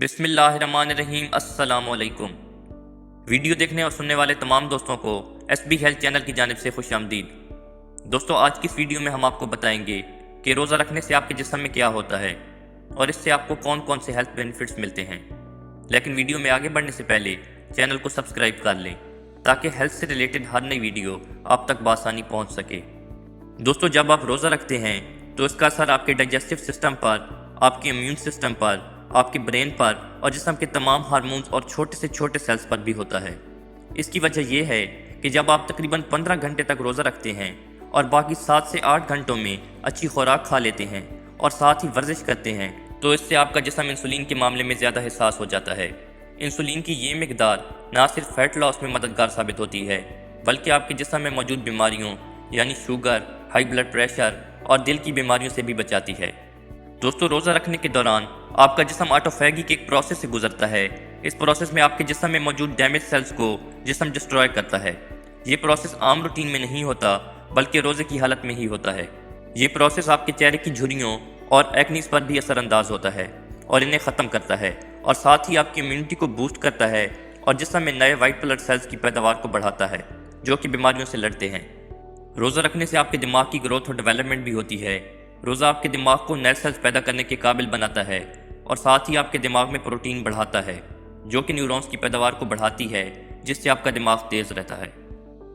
बिस्मिल्लाहिर्रहमानिर्रहीम। अस्सलाम वालेकुम। वीडियो देखने और सुनने वाले तमाम दोस्तों को SB हेल्थ चैनल की जानिब से खुश आमदीद। दोस्तों, आज की इस वीडियो में हम आपको बताएंगे कि रोज़ा रखने से आपके जिस्म में क्या होता है और इससे आपको कौन कौन से हेल्थ बेनिफिट्स मिलते हैं। लेकिन वीडियो में आगे बढ़ने से पहले चैनल को सब्सक्राइब कर लें ताकि हेल्थ से रिलेटेड हर नई वीडियो आप तक बआसानी पहुँच सके। दोस्तों, जब आप रोज़ा रखते हैं तो इसका असर आपके डाइजेस्टिव सिस्टम पर, आपके इम्यून सिस्टम पर, आपके ब्रेन पर और जिस्म के तमाम हार्मोन्स और छोटे से छोटे सेल्स पर भी होता है। इसकी वजह यह है कि जब आप तकरीबन 15 घंटे तक रोज़ा रखते हैं और बाकी 7 से 8 घंटों में अच्छी खुराक खा लेते हैं और साथ ही वर्जिश करते हैं, तो इससे आपका जिस्म इंसुलिन के मामले में ज़्यादा हिसास हो जाता है। इंसुलिन की ये मिकदार ना सिर्फ फैट लॉस में मददगार साबित होती है बल्कि आपके जिस्म में मौजूद बीमारियों यानी शुगर, हाई ब्लड प्रेशर और दिल की बीमारियों से भी बचाती है। दोस्तों, रोज़ा रखने के दौरान आपका जिस्म ऑटोफैगी के एक प्रोसेस से गुजरता है। इस प्रोसेस में आपके जिस्म में मौजूद डैमेज सेल्स को जिस्म डिस्ट्रॉय करता है। ये प्रोसेस आम रूटीन में नहीं होता बल्कि रोज़े की हालत में ही होता है। ये प्रोसेस आपके चेहरे की झुर्रियों और एक्नीस पर भी असरअंदाज होता है और इन्हें ख़त्म करता है और साथ ही आपकी इम्यूनिटी को बूस्ट करता है और जिस्म में नए वाइट ब्लड सेल्स की पैदावार को बढ़ाता है जो कि बीमारियों से लड़ते हैं। रोज़ा रखने से आपके दिमाग की ग्रोथ और डेवलपमेंट भी होती है। रोज़ा आपके दिमाग को नए सेल्स पैदा करने के काबिल बनाता है और साथ ही आपके दिमाग में प्रोटीन बढ़ाता है जो कि न्यूरॉन्स की पैदावार को बढ़ाती है जिससे आपका दिमाग तेज़ रहता है।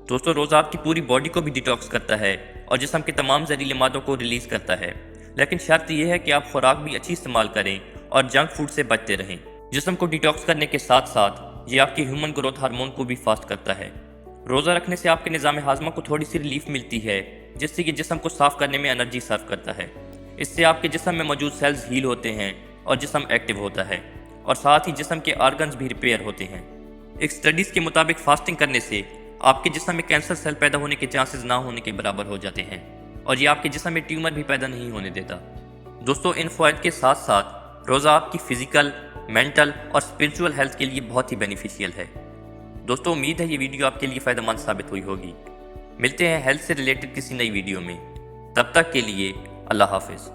दोस्तों, रोज़ा आपकी पूरी बॉडी को भी डिटॉक्स करता है और जिस्म के तमाम जहरीले मादों को रिलीज़ करता है। लेकिन शर्त यह है कि आप खुराक भी अच्छी इस्तेमाल करें और जंक फूड से बचते रहें। जिस्म को डिटॉक्स करने के साथ साथ ये आपके ह्यूमन ग्रोथ हार्मोन को भी फास्ट करता है। रोज़ा रखने से आपके निज़ाम हाज़मा को थोड़ी सी रिलीफ मिलती है जिससे कि जिस्म को साफ करने में एनर्जी सर्व करता है। इससे आपके जिस्म में मौजूद सेल्स हील होते हैं और जिस्म एक्टिव होता है और साथ ही जिस्म के ऑर्गन्स भी रिपेयर होते हैं। एक स्टडीज़ के मुताबिक फास्टिंग करने से आपके जिस्म में कैंसर सेल पैदा होने के चांसेस ना होने के बराबर हो जाते हैं और ये आपके जिस्म में ट्यूमर भी पैदा नहीं होने देता। दोस्तों, इन फ़वाइद के साथ साथ रोज़ा आपकी फ़िज़िकल, मेंटल और स्पिरिचुअल हेल्थ के लिए बहुत ही बेनिफिशियल है। दोस्तों, उम्मीद है ये वीडियो आपके लिए फ़ायदेमंद साबित हुई होगी। मिलते हैं हेल्थ से रिलेटेड किसी नई वीडियो में। तब तक के लिए अल्लाह हाफ़िज़।